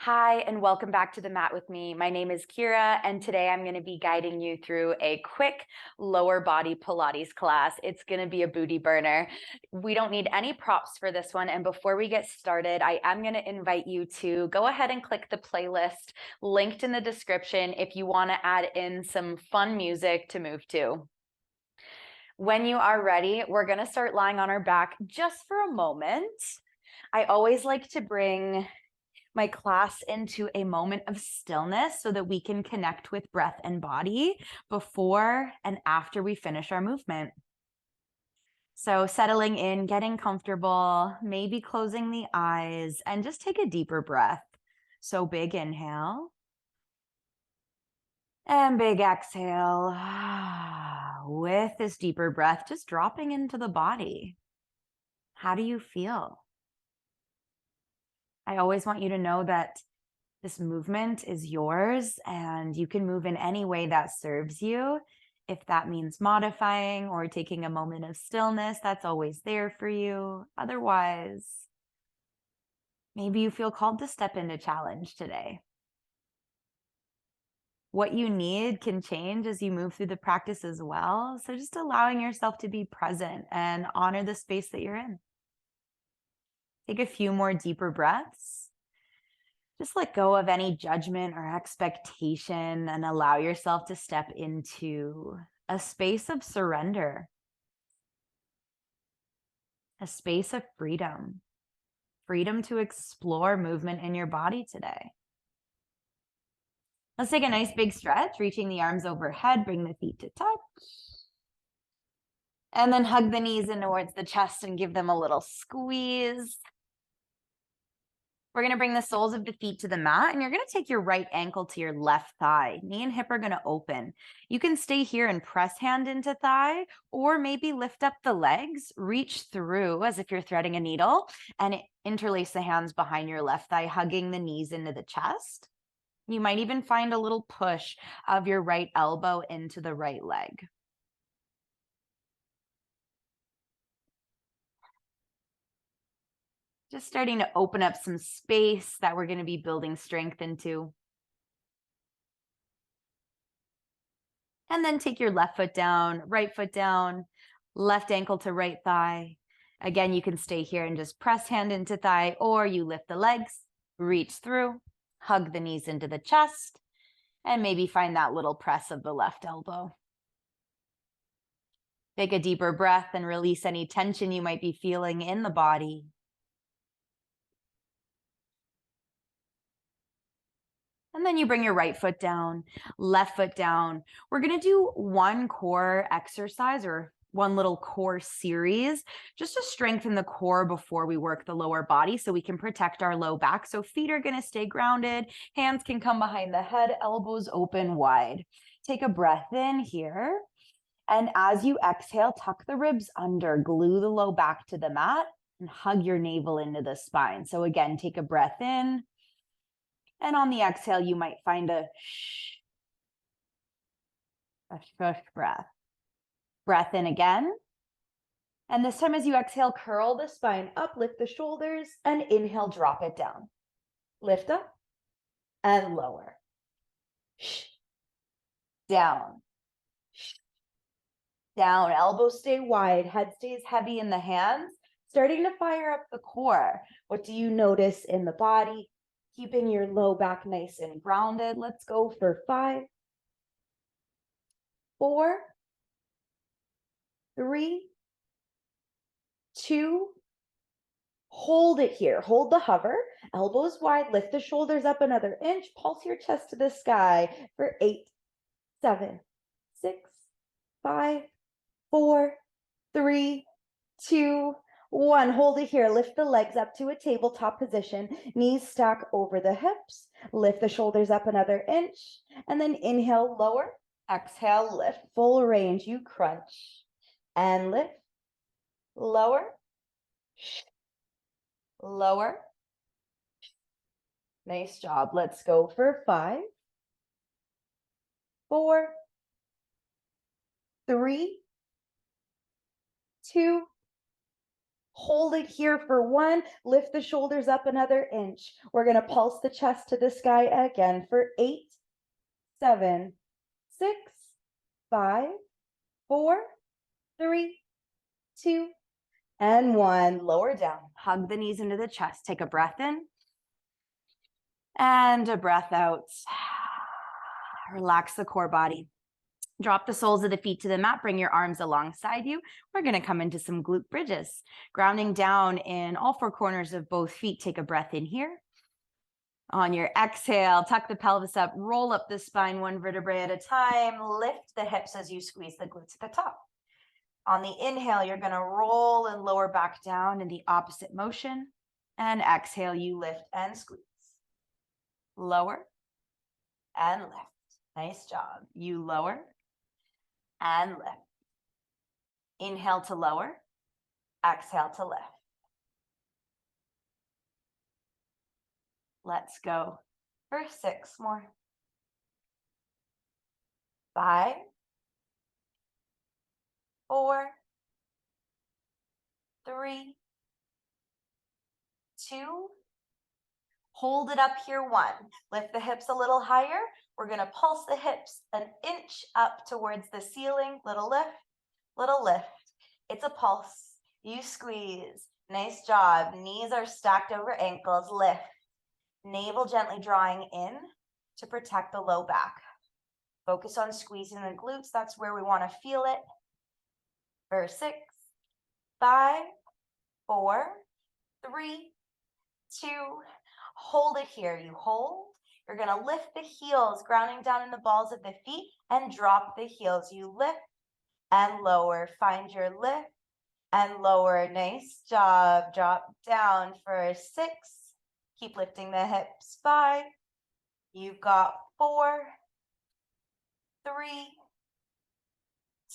Hi, and welcome back to the mat with me. My name is Kira, and today I'm going to be guiding you through a quick lower body Pilates class. It's going to be a booty burner. We don't need any props for this one. And before we get started, I am going to invite you to go ahead and click the playlist linked in the description if you want to add in some fun music to move to. When you are ready, we're going to start lying on our back just for a moment. I always like to bring my class into a moment of stillness so that we can connect with breath and body before and after we finish our movement. So settling in, getting comfortable, maybe closing the eyes, and just take a deeper breath. So big inhale and big exhale. With this deeper breath, just dropping into the body. How do you feel? I always want you to know that this movement is yours and you can move in any way that serves you. If that means modifying or taking a moment of stillness, that's always there for you. Otherwise, maybe you feel called to step into challenge today. What you need can change as you move through the practice as well. So just allowing yourself to be present and honor the space that you're in. Take a few more deeper breaths. Just let go of any judgment or expectation and allow yourself to step into a space of surrender, a space of freedom, freedom to explore movement in your body today. Let's take a nice big stretch, reaching the arms overhead, bring the feet to touch. And then hug the knees in towards the chest and give them a little squeeze. We're going to bring the soles of the feet to the mat, and you're going to take your right ankle to your left thigh. Knee and hip are going to open. You can stay here and press hand into thigh, or maybe lift up the legs, reach through as if you're threading a needle, and interlace the hands behind your left thigh, hugging the knees into the chest. You might even find a little push of your right elbow into the right leg. Just starting to open up some space that we're going to be building strength into. And then take your left foot down, right foot down, left ankle to right thigh. Again, you can stay here and just press hand into thigh, or you lift the legs, reach through, hug the knees into the chest, and maybe find that little press of the left elbow. Take a deeper breath and release any tension you might be feeling in the body. And then you bring your right foot down, left foot down. We're going to do one core exercise or one little core series just to strengthen the core before we work the lower body so we can protect our low back. So feet are going to stay grounded. Hands can come behind the head, elbows open wide. Take a breath in here. And as you exhale, tuck the ribs under, glue the low back to the mat, and hug your navel into the spine. So again, take a breath in. And on the exhale, you might find a shush breath. Breath in again. And this time as you exhale, curl the spine up, lift the shoulders, and inhale, drop it down. Lift up and lower. Down. Down. Elbows stay wide, head stays heavy in the hands, starting to fire up the core. What do you notice in the body? Keeping your low back nice and grounded. Let's go for 5, 4, 3, 2, hold it here. Hold the hover, elbows wide, lift the shoulders up another inch, pulse your chest to the sky for 8, 7, 6, 5, 4, 3, 2, 1. Hold it here. Lift the legs up to a tabletop position. Knees stack over the hips. Lift the shoulders up another inch. And then inhale, lower. Exhale, lift. Full range. You crunch. And lift. Lower. Lower. Nice job. Let's go for 5, 4, 3, 2, Hold it here for 1. Lift the shoulders up another inch. We're going to pulse the chest to the sky again for 8, 7, 6, 5, 4, 3, 2, and 1. Lower down. Hug the knees into the chest. Take a breath in and a breath out. Relax the core body. Drop the soles of the feet to the mat. Bring your arms alongside you. We're going to come into some glute bridges. Grounding down in all 4 corners of both feet. Take a breath in here. On your exhale, tuck the pelvis up, roll up the spine 1 vertebrae at a time. Lift the hips as you squeeze the glutes at the top. On the inhale, you're going to roll and lower back down in the opposite motion. And exhale, you lift and squeeze. Lower and lift. Nice job. You lower and lift. Inhale to lower, exhale to lift. Let's go for 6 more. 5, 4, 3, 2. Hold it up here, 1. Lift the hips a little higher. We're going to pulse the hips an inch up towards the ceiling. Little lift, little lift. It's a pulse. You squeeze. Nice job. Knees are stacked over ankles. Lift. Navel gently drawing in to protect the low back. Focus on squeezing the glutes. That's where we want to feel it. For 6, 5, 4, 3, 2. Hold it here. You hold. You're going to lift the heels, grounding down in the balls of the feet, and drop the heels. You lift and lower. Find your lift and lower. Nice job. Drop down for 6. Keep lifting the hips. 5. You've got 4, 3,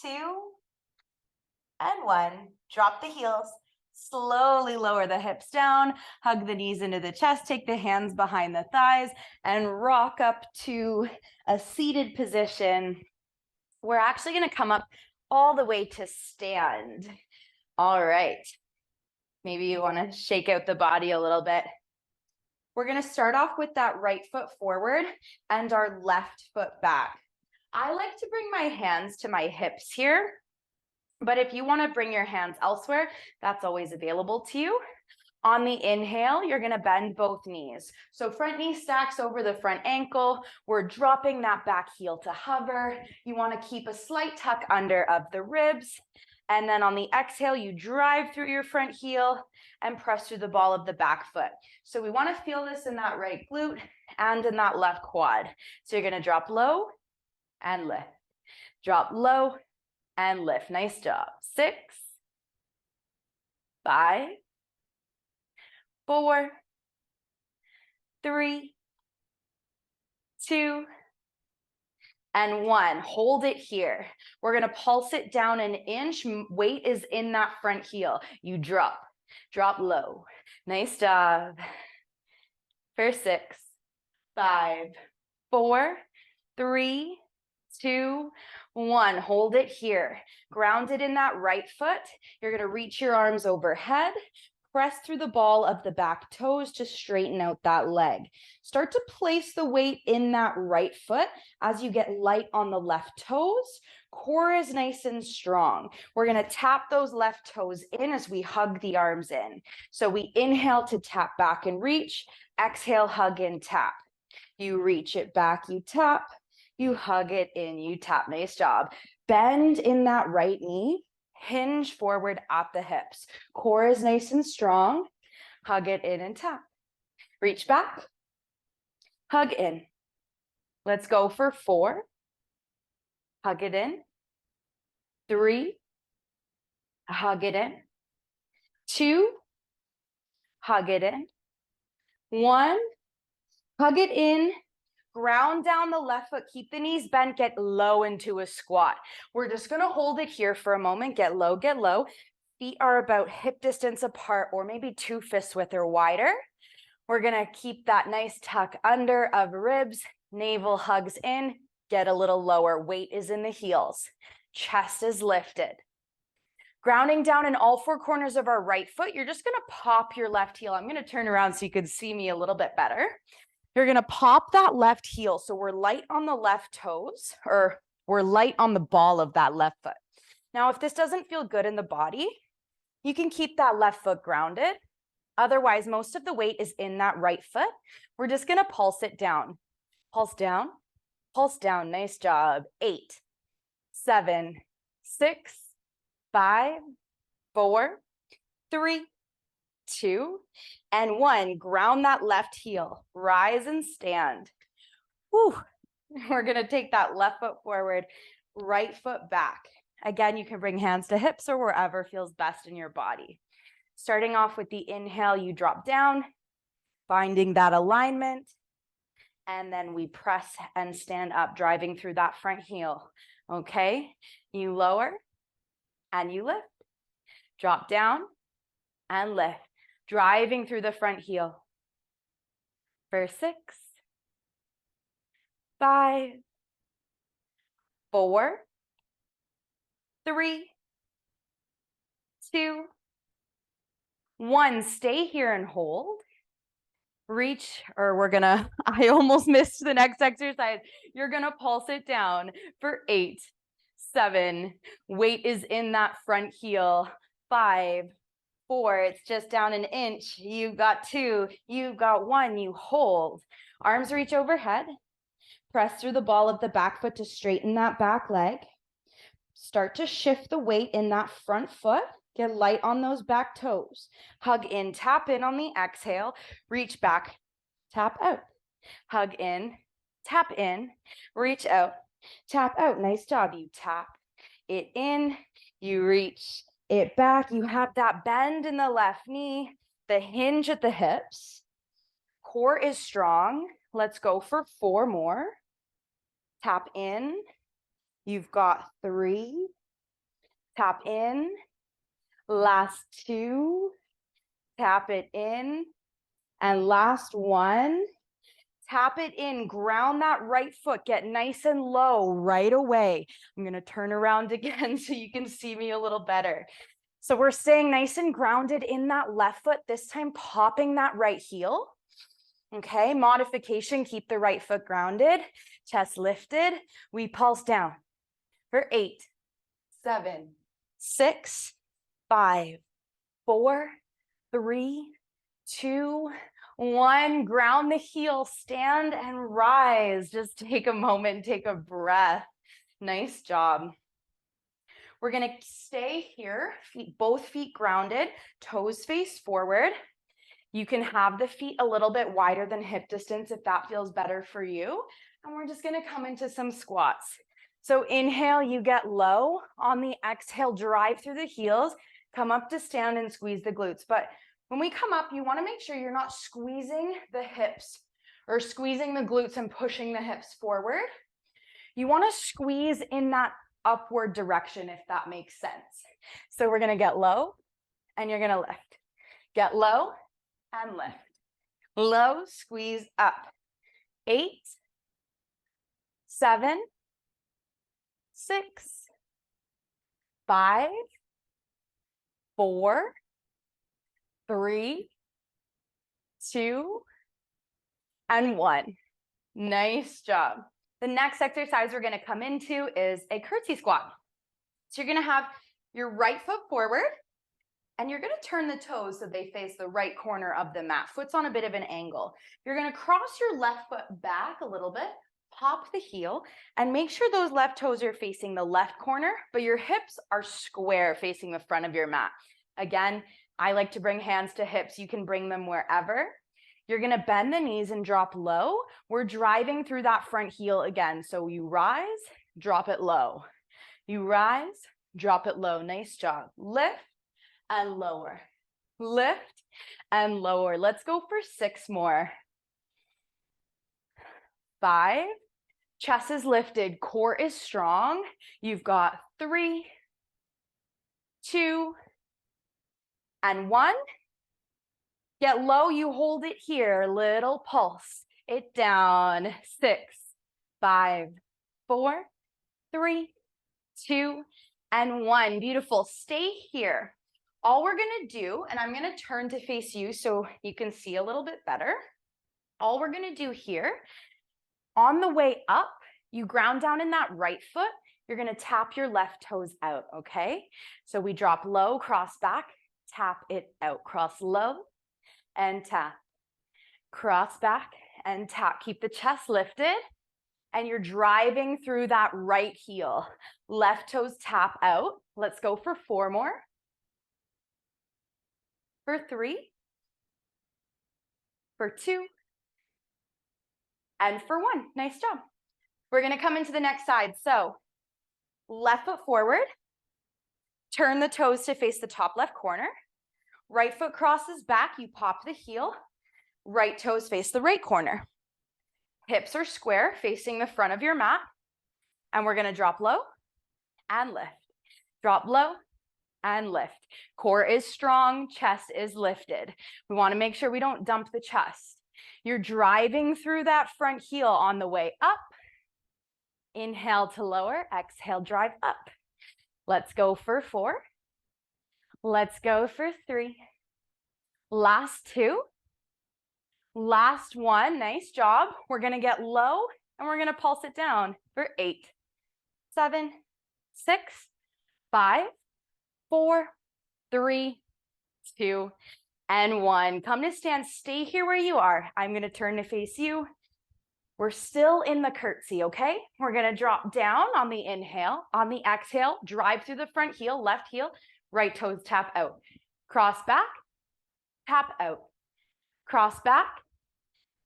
2, and 1. Drop the heels. Slowly lower the hips down, hug the knees into the chest, take the hands behind the thighs, and rock up to a seated position. We're actually going to come up all the way to stand. All right. Maybe you want to shake out the body a little bit. We're going to start off with that right foot forward and our left foot back. I like to bring my hands to my hips here. But if you want to bring your hands elsewhere, that's always available to you. On the inhale, you're going to bend both knees. So front knee stacks over the front ankle. We're dropping that back heel to hover. You want to keep a slight tuck under of the ribs. And then on the exhale, you drive through your front heel and press through the ball of the back foot. So we want to feel this in that right glute and in that left quad. So you're going to drop low and lift. Drop low and lift. Nice job. 6, 5, 4, 3, 2, and 1. Hold it here. We're going to pulse it down an inch. Weight is in that front heel. You drop low. Nice job. For 6, 5, 4, 3, 2, 1. Hold it here. Grounded in that right foot. You're going to reach your arms overhead. Press through the ball of the back toes to straighten out that leg. Start to place the weight in that right foot as you get light on the left toes. Core is nice and strong. We're going to tap those left toes in as we hug the arms in. So we inhale to tap back and reach. Exhale, hug and tap. You reach it back, you tap. You hug it in, you tap. Nice job. Bend in that right knee. Hinge forward at the hips. Core is nice and strong. Hug it in and tap. Reach back. Hug in. Let's go for 4. Hug it in. 3. Hug it in. 2. Hug it in. 1. Hug it in. Ground down the left foot, keep the knees bent, get low into a squat. We're just going to hold it here for a moment. Get low, get low. Feet are about hip distance apart or maybe 2 fist width or wider. We're going to keep that nice tuck under of ribs. Navel hugs in, get a little lower. Weight is in the heels. Chest is lifted. Grounding down in all four corners of our right foot, you're just gonna pop your left heel. I'm gonna turn around so you can see me a little bit better. You're gonna pop that left heel. So we're light on the left toes, or we're light on the ball of that left foot. Now, if this doesn't feel good in the body, you can keep that left foot grounded. Otherwise, most of the weight is in that right foot. We're just gonna pulse it down. Pulse down, pulse down. Nice job. 8, 7, 6, 5, 4, 3, 2, and 1. Ground that left heel. Rise and stand. Whew. We're gonna take that left foot forward, right foot back. Again, you can bring hands to hips or wherever feels best in your body. Starting off with the inhale, you drop down, finding that alignment, and then we press and stand up, driving through that front heel. Okay, you lower and you lift, drop down and lift, driving through the front heel. For 6, 5, 4, 3, 2, 1. Stay here and hold. Reach, or I almost missed the next exercise. You're gonna pulse it down for 8, 7. Weight is in that front heel. 5, 4. It's just down an inch. You've got 2. You've got 1. You hold. Arms reach overhead. Press through the ball of the back foot to straighten that back leg. Start to shift the weight in that front foot. Get light on those back toes. Hug in, tap in on the exhale. Reach back, tap out. Hug in, tap in, reach out, tap out. Nice job. You tap it in, you reach it back. You have that bend in the left knee, the hinge at the hips. Core is strong. Let's go for 4 more. Tap in. You've got 3. Tap in. Last 2. Tap it in. And last 1. Tap it in. Ground that right foot. Get nice and low right away. I'm going to turn around again so you can see me a little better. So we're staying nice and grounded in that left foot, this time popping that right heel. Okay, modification, keep the right foot grounded, chest lifted. We pulse down for 8, 7, 6, 5, 4, 3, 2, 1. Ground the heel, stand and rise. Just take a moment, take a breath. Nice job. We're gonna stay here, both feet grounded, toes face forward. You can have the feet a little bit wider than hip distance if that feels better for you. And we're just gonna come into some squats. So inhale, you get low. On the exhale, drive through the heels, come up to stand and squeeze the glutes. But when we come up, you wanna make sure you're not squeezing the hips or squeezing the glutes and pushing the hips forward. You wanna squeeze in that upward direction, if that makes sense. So we're gonna get low and you're gonna lift. Get low and lift. Low, squeeze up. 8, 7, 6, 5, 4, 3, 2, and 1. Nice job. The next exercise we're going to come into is a curtsy squat. So you're going to have your right foot forward, and you're going to turn the toes so they face the right corner of the mat. Foot's on a bit of an angle. You're going to cross your left foot back a little bit, pop the heel, and make sure those left toes are facing the left corner, but your hips are square facing the front of your mat. Again, I like to bring hands to hips. You can bring them wherever. You're going to bend the knees and drop low. We're driving through that front heel again. So you rise, drop it low. You rise, drop it low. Nice job. Lift and lower. Lift and lower. Let's go for 6 more. 5. Chest is lifted. Core is strong. You've got 3, 2, and 1. Get low. You hold it here. Little pulse. It down. 6, 5, 4, 3, 2, and 1. Beautiful. Stay here. All we're going to do, and I'm going to turn to face you so you can see a little bit better. All we're going to do here, on the way up, you ground down in that right foot. You're going to tap your left toes out, okay? So we drop low, cross back, tap it out. Cross low and tap. Cross back and tap. Keep the chest lifted. And you're driving through that right heel. Left toes tap out. Let's go for 4 more. For 3. For 2. And for 1. Nice job. We're going to come into the next side. So left foot forward. Turn the toes to face the top left corner. Right foot crosses back. You pop the heel. Right toes face the right corner. Hips are square, facing the front of your mat. And we're going to drop low and lift. Drop low and lift. Core is strong, chest is lifted. We want to make sure we don't dump the chest. You're driving through that front heel on the way up. Inhale to lower, exhale, drive up. Let's go for 4. Let's go for 3. Last 2. Last 1. Nice job. We're going to get low and we're going to pulse it down for 8, 7, 6, 5, 4, 3, 2, and 1. Come to stand. Stay here where you are. I'm going to turn to face you. We're still in the curtsy, okay? We're going to drop down on the inhale. On the exhale, drive through the front heel, left heel, right toes tap out. Cross back, tap out. Cross back,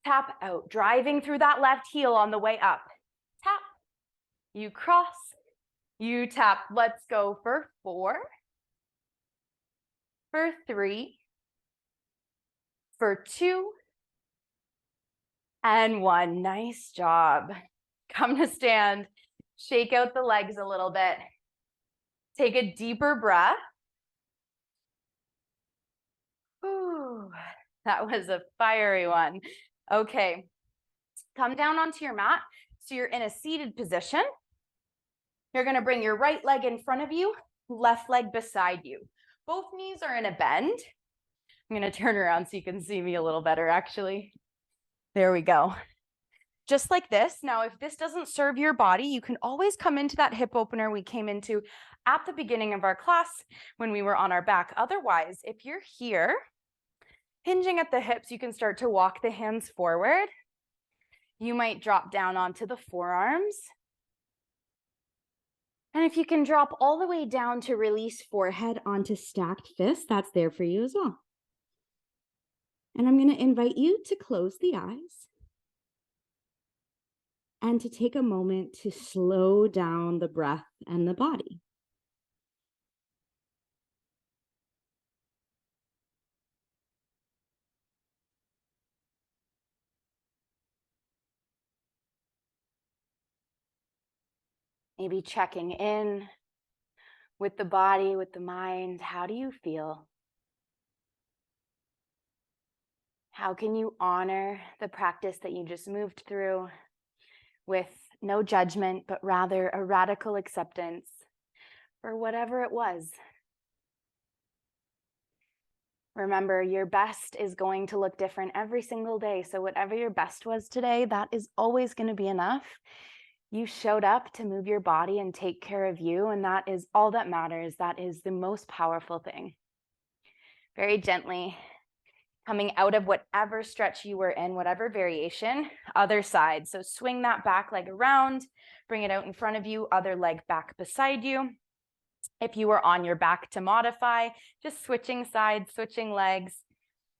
tap out. Driving through that left heel on the way up. Tap. You cross. You tap. Let's go for 4. For 3. For 2. And 1. Nice job. Come to stand. Shake out the legs a little bit. Take a deeper breath. Ooh, that was a fiery one. Okay. Come down onto your mat. So you're in a seated position. You're going to bring your right leg in front of you, left leg beside you. Both knees are in a bend. I'm going to turn around so you can see me a little better, actually. There we go. Just like this. Now, if this doesn't serve your body, you can always come into that hip opener we came into at the beginning of our class when we were on our back. Otherwise, if you're here, hinging at the hips, you can start to walk the hands forward. You might drop down onto the forearms. And if you can drop all the way down to release forehead onto stacked fists, that's there for you as well. And I'm going to invite you to close the eyes and to take a moment to slow down the breath and the body. Maybe checking in with the body, with the mind. How do you feel? How can you honor the practice that you just moved through with no judgment, but rather a radical acceptance for whatever it was? Remember, your best is going to look different every single day. So whatever your best was today, that is always going to be enough. You showed up to move your body and take care of you, and that is all that matters. That is the most powerful thing. Very gently, coming out of whatever stretch you were in, whatever variation, other side. So swing that back leg around, bring it out in front of you, other leg back beside you. If you were on your back to modify, just switching sides, switching legs.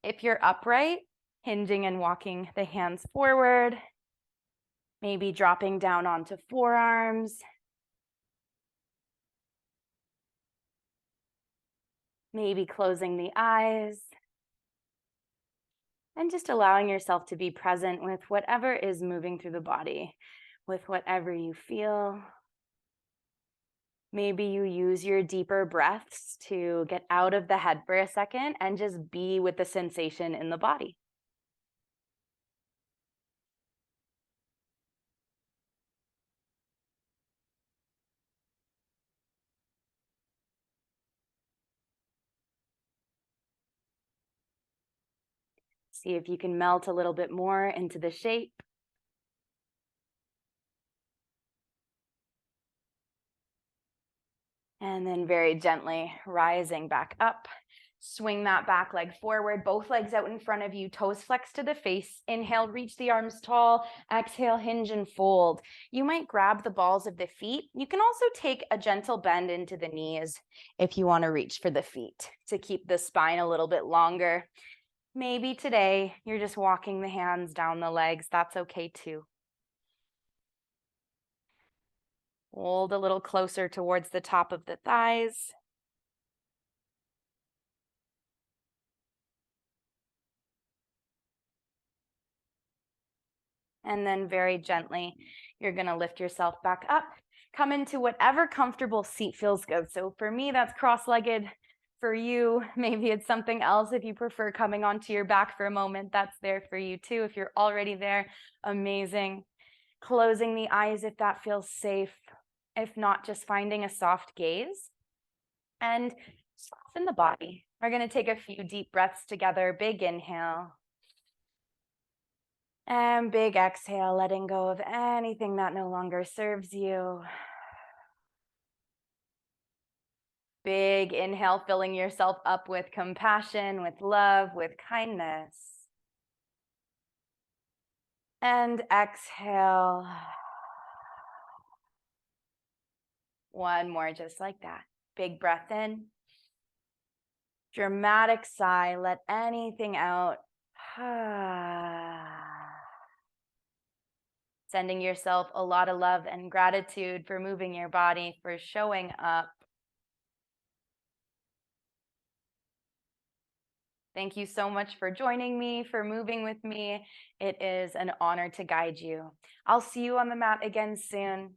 If you're upright, hinging and walking the hands forward, maybe dropping down onto forearms. Maybe closing the eyes. And just allowing yourself to be present with whatever is moving through the body, with whatever you feel. Maybe you use your deeper breaths to get out of the head for a second and just be with the sensation in the body. See if you can melt a little bit more into the shape. And then very gently rising back up. Swing that back leg forward, both legs out in front of you, toes flexed to the face. Inhale, reach the arms tall. Exhale, hinge and fold. You might grab the balls of the feet. You can also take a gentle bend into the knees if you want to reach for the feet to keep the spine a little bit longer. Maybe today you're just walking the hands down the legs. That's okay too. Hold a little closer towards the top of the thighs. And then very gently, you're going to lift yourself back up. Come into whatever comfortable seat feels good. So for me, that's cross-legged. For you, maybe it's something else. If you prefer coming onto your back for a moment, that's there for you too. If you're already there, amazing. Closing the eyes if that feels safe. If not, just finding a soft gaze. And soften the body. We're going to take a few deep breaths together. Big inhale. And big exhale, letting go of anything that no longer serves you. Big inhale, filling yourself up with compassion, with love, with kindness. And exhale. One more, just like that. Big breath in. Dramatic sigh, let anything out. Sending yourself a lot of love and gratitude for moving your body, for showing up. Thank you so much for joining me, for moving with me. It is an honor to guide you. I'll see you on the mat again soon.